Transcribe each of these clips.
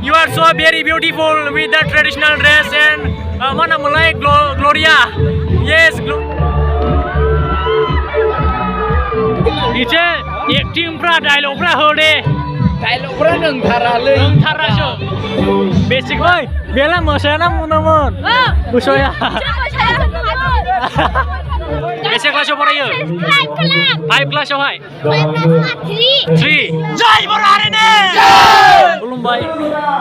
You are so very beautiful with the traditional dress and mana mulai Gloria. Yes, Ice acting pra dialogue pra hode. Dialog pra nengtharaलै Nengtharaso. Basic boy, bela moshana munamon. Busoya. Basic class apa ya? 5 class apa? 3. Jai Borarene. Belum baik.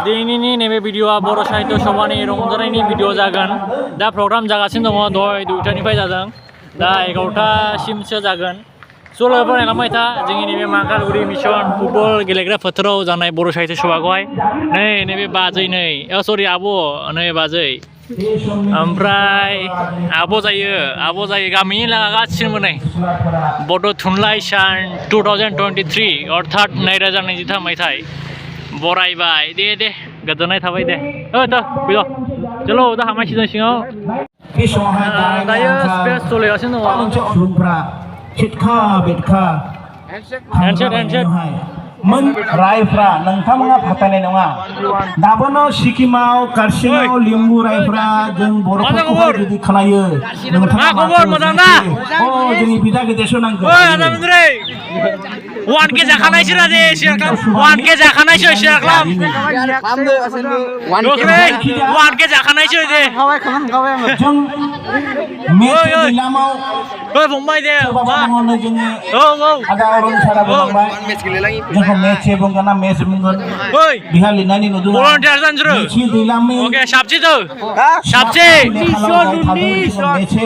Di ini nebe video boro sahityo sobani rongjanayni video jagan. Da program jagasin dong doi 2टानिफ्राय जादों. Da 11टा सिमसो जागोन. Soalnya namanya ta, jadi ini memang Mangkalguri Mission Football गेलेग्रा फोथाराव जानाय बर' साहित्य सभाखौहाय नैबे बाजै नै सरि आब' नै बाजै ओमफ्राय आब' जायो गामिनि लागा गासिबो नै बड' थुनलाइ सान 2023 अर्थात 2023 मायथाइ बरायबाय दे गोजोननाय थाबाय दे फैद' चलो दा हामायसिजों सिङाव दायो स्पेस सोलिगासिनो दङ Chitka bedka handshake men raifra nongthamanga phatanai nonga dabono sikimau karsimau limbu raifra जों बर'फोरखौ जुदि खोनायो नोंथाङा खबर मोजां ना जोंनि बिदा गेदेरसो नांगौ ओइ आदामन्द्रे 1k जाखानायसो राजे शेयार खालाम 1k जाखानायसो शेयार खालाम 1k जाखानायसो दे जों मेच लामाव ओइ फंबाय दे औ आदा अरुण सारा बुंबाय जोंखौ मेच बुंगोन ना मेच बुंगोन ओइ बिहा लिरनानै नुदों भलन्टियार जानज्रो ओके साबसे तो साबसे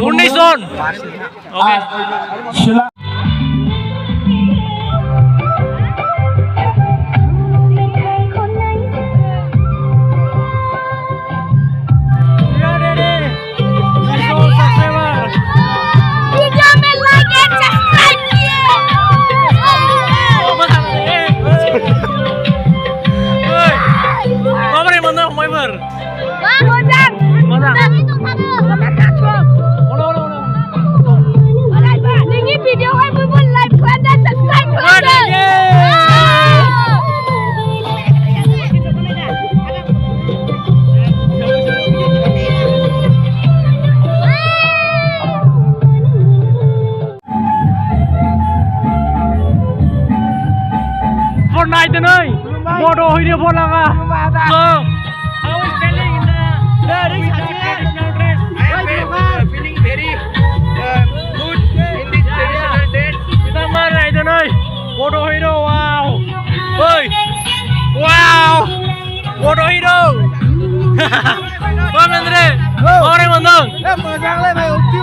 19 जन okay Night ơi, model video phone langa. So, how is feeling in the traditional dress? I'm feeling very good in this traditional dress. Kita mana night ơi, model video wow. Oi, wow, model video. Bang Andre, orang mandang. Mazang lah, मैं उतू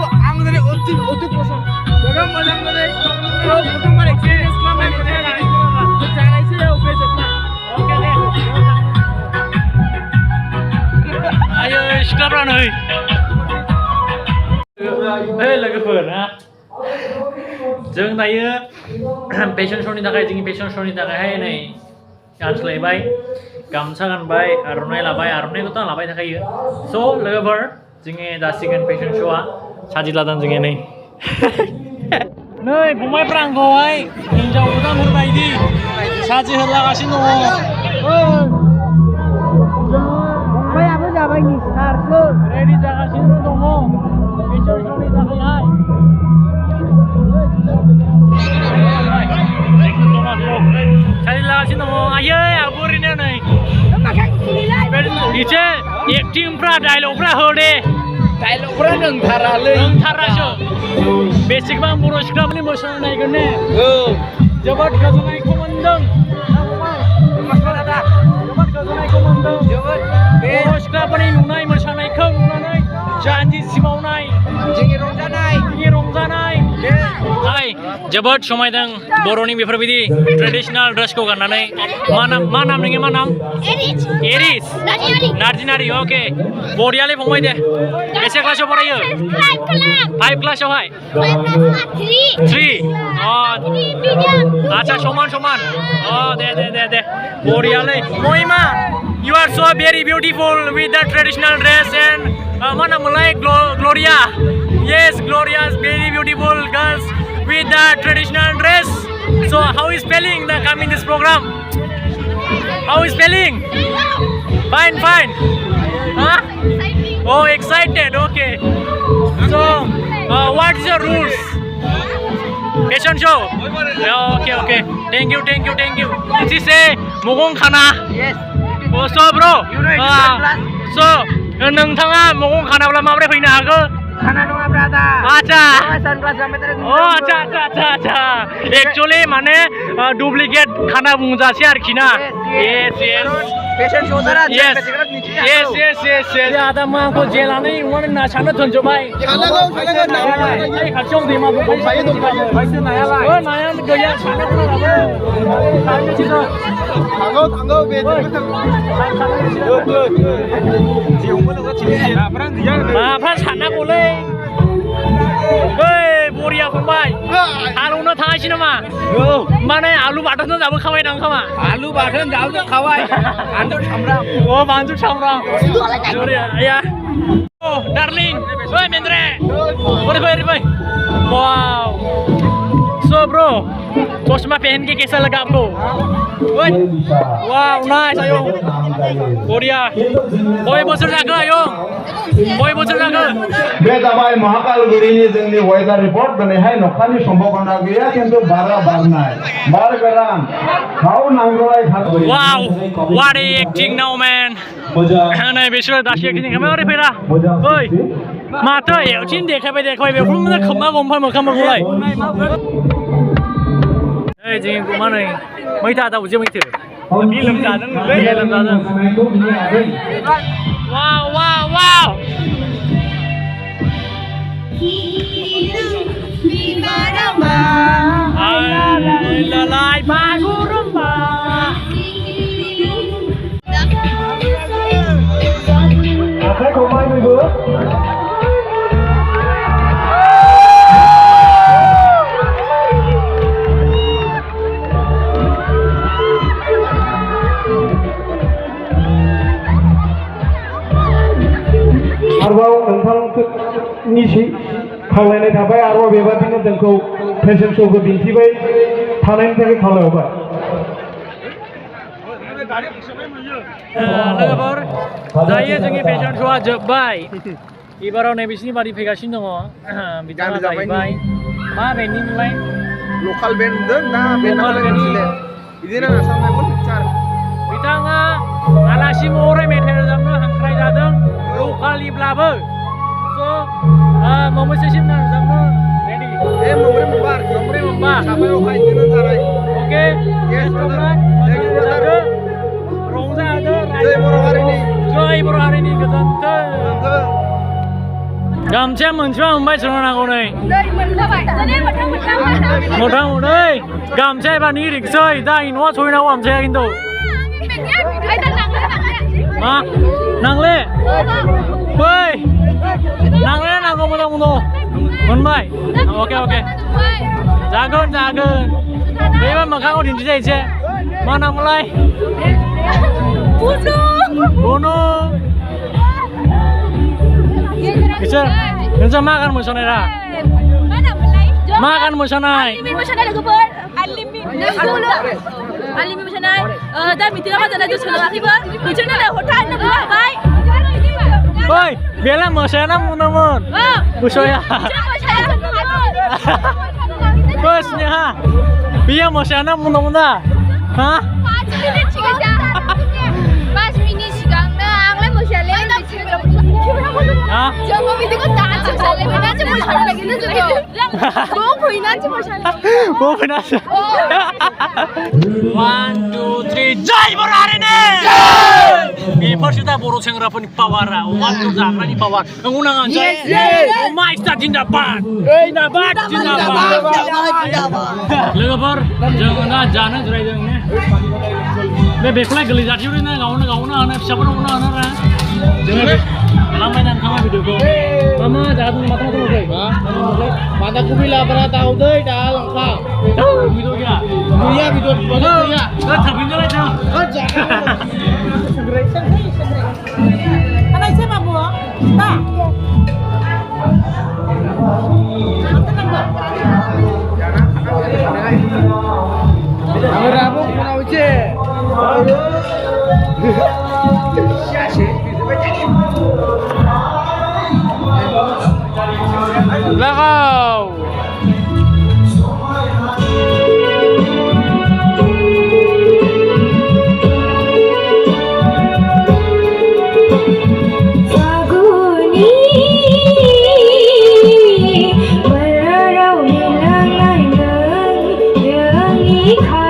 पसंद. Jangan mazang lah, उतू मार experience lah, मैं Ayo, sekarang nih. लोगोफोर ना जों दायो fashion श'नि थाखाय जोंनि फेशन श'नि थाखायहाय नै गानस्लायबाय गामसा गानबाय आर'नाइ लाबाय आर'नाइखौथ' आं लाबाय थाखायो स' लोगोफोर जोंनि जासिगोन फेशन श'आ साजि लादों जोङो नै नै फंबायफ्रा आंखौहाय हिन्जाव गोदानफोर बायदि साजि होलागासिनो दङ फंबायाबो जाबाय निस्टारसो रेडि जागासिनो दङ फेशन श'नि थाखायहाय साजि लागासिनो दङ आयै आंबो ओरैनो नै इसे एक्टिंफ्रा डायलगफ्रा होदे डायलगफ्रा नोंथारासो बेसेबां बर' सिख्लाफोरनि मोसानाय नायगोन ने जोबोद गोजोननायखौ मोनदों जोबोद गोजोननायखौ मोनदों बर' सिख्लाफोरनि नुनाय मोसानायखौ नुनानै जानजि सिमावनाय जोंनि रंजानाय जोबोद समायदों बर'नि बेफोरबायदि ट्रेडिशनेल ड्रेसखौ गाननानै मा नाम नोंनि मा नाम एरिस नार्जिनारि ओके बरियालै फंबाय दे बेसे क्लासाव फरायो 5 क्लासावहाय 3 आच्छा समान दे बरियालै महिमा you are so very beautiful with the traditional dress and मा नाममोनलाय Gloria yes Gloria is very beautiful girls with the traditional dress so how is feeling the coming this program how is feeling fine. Huh? Oh, excited. Okay. So, what's your rules? Fashion show. Okay. Thank you. This is a Mogong Khana. Yes. Oh, so bro. So, नोंथाङा Mogong Khanaब्ला माबोरै फैनो हागौ? Khana nunggu berada. Acha. Sunglass sampai terus. Oh, acha. Actually माने duplicate खाना बुंजासै आरोखि ना. Yes. Fashion show tara. Yes. आदा मा को जेलानै उनानै नासानो दोनजोबबाय. खानांगौ. ओइ खाथियाव दैमा दंखायो दंखायो. नायालाय? नाया गैया सानाखौ लाबो. थांगौ बे माफ्रा सानांगौलै. ओइ बरिया फंबाय. हालौनो थाङासै नामा? माने आलु बाथोन जाबोखाबाय दां खोमा? आलु बाथोन जाबोखाबाय. बानलु सामब्राम. Oh, bantu sampram. Ya. Oh, darling. Oi, Mendre. Bye. Wow. So, bro, चश्मा पहन के कैसा लगा आपको? Wow, nice, ayo. Korea. Boy बोसोर जागो ayo. Boy बोसोर जागो. बे जाबाय महाकालगुरिनि जोंनि वेदार रिपर्ट दिनैहाय अखानि सम्भावना गैया खिन्थु बारा बारनाय बार गोरान खाव नांगौलाय खागोन Wow, what a acting now, man. नै बिसोर दासि acting खालामो ओरै फैरा. ओइ, माथो एक्टिं देखायबाय बेखौ मोजां खोमा गमफाय मोखांखौलाय. ओइ जों मा नै मैथा दाउजो मैथो. बि लोमजादों. Wow. Lalai Bagurumba. आखाइ खमाय बयबो आरोबाव नोंथांनिसिम खावलायनाय थाबाय आरोबाव बेबादिनो जोंखौ फेशन श'खौ दिन्थिबाय थानायनि थाखाय खावलायहरबाय लोगोफोर दायो जोंनि फेशन श'आ जोब्बाय एबाराव नै बिसिनि बादि फैगासिनो दङ बिथाङा जाहैबाय मा बेन्दनिमोनलाय lokal band ना बिदिनो आसामनिबो पिक्चार बिथाङा आलासि महरै मेथाइ रोजाबनो हांख्राय जादों लकालनिब्लाबो स' मोनबेसेसिम रोजाबनो रेडि मोनब्रै मोनबा साबायाव बिदिनो जानाय अके रंजादो जय बर' हारिनि गोजोन्थों गामसाया मोनसेबा मोनबाय सोलोंनांगौ नै मोथां मोनै गामसाया एबा निरिक्सै दा न'आ सहैनांगौ गामसाया खिन्थु मा नांले फै नांले नांगौ मोजां मोनबाय अके जागोन बेबा मोखाङाव दिन्थिसै एसे मा नामलाय बुनु नोंसोर मा गान मोसानाय रा मा गान मोसानाय Alimi mosaनाय दा मिथिङा मा जानाय सोलोङाखैबो बिसोरनो हरथानो बुंबाय ओइ बेला मोसायाना बुंदोंमोन मोसाया बस नेहा बियो मोसायाना बुंदोंमोन दा हा 5 मिनिट सिगांनो आंलाय मोसायालै जोंबो बिदिखौ दान्स मोसालायबाय दान्स मोसानो नागिरदों जोङो फैनानैसो मोसानो फैनासो 1 2 3 जय बर' हारिनि बेफोरसो दा बर' सेंग्राफोरनि पावारा अमा बेदर जाग्रानि पावार नंगौ नाङा जय अमा स्टार जिन्दाबाद लोगोफोर जोङो दा जानो जिरायदों ने बेखौलाय गोरलै जाथिबाय ना गावनो हानो फिसाफोरनो हानो रा जोङो खालामबाय ना ओंखामा भिडिअखौ मा जादों माथो बान्दा कबि लाब्रा दाउदै दाल ओंखाम भिडिअ गैया भिडिअ गैया थाबैनो रायथां Ano isa pa po? Ta. Ang rabo ko na uche. Belakang. Faguni berarau hilang lain yang ikhlas